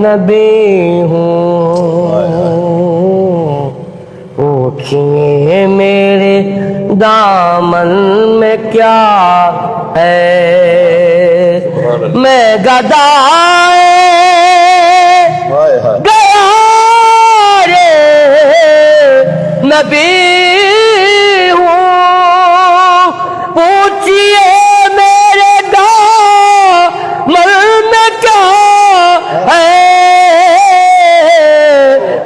نبی ہوں، پوچھئے میرے دامن میں کیا ہے، میں گدائے گیا رے نبی ہوں، پوچھئے میرے دامن میں کیا ہے،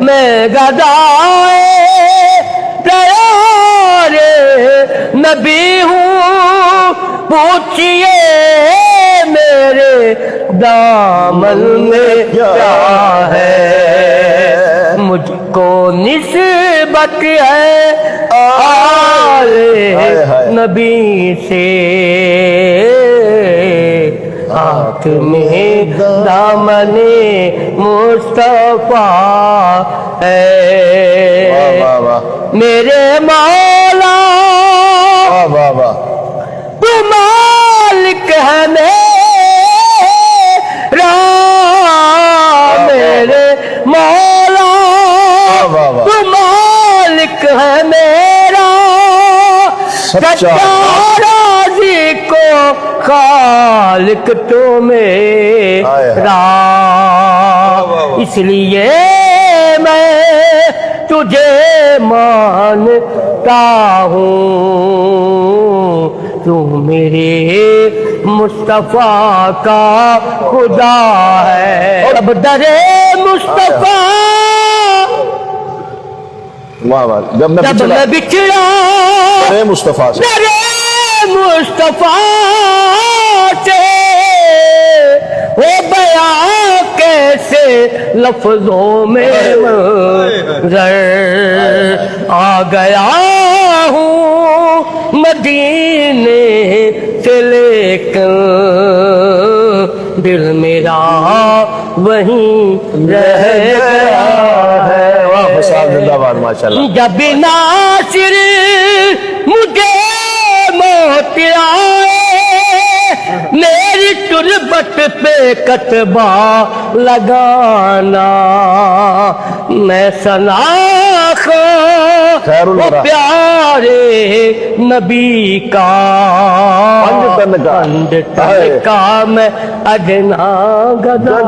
میں گدائے گیا رے نبی ہوں، پوچھئے میرے دامن میں کیا ہے، مجھ کو نسبت ہے آل نبی سے، ہاتھ میں دامن مصطفیٰ ہے، میرے مولا تو مالک ہے میرا، میرے مولا تو مالک ہے میرا، سچا راضی کو خالق تو میرا، اس لیے میں تجھے مانتا ہوں، تو میرے مصطفیٰ کا خدا ہے، اب در مصطفیٰ جب میں بچھڑا در مصطفیٰ سے وہ بیان کیسے لفظوں میں منظر آ گیا ہوں مدینے سے، لیکن دل میرا وہیں رہ گیا ہے، جب ناصر مجھے موت آئے، میری تربت پہ کتبہ لگانا، میں سناخواں وہ پیارے نبی کا پنج تن کا میں ادنا گدا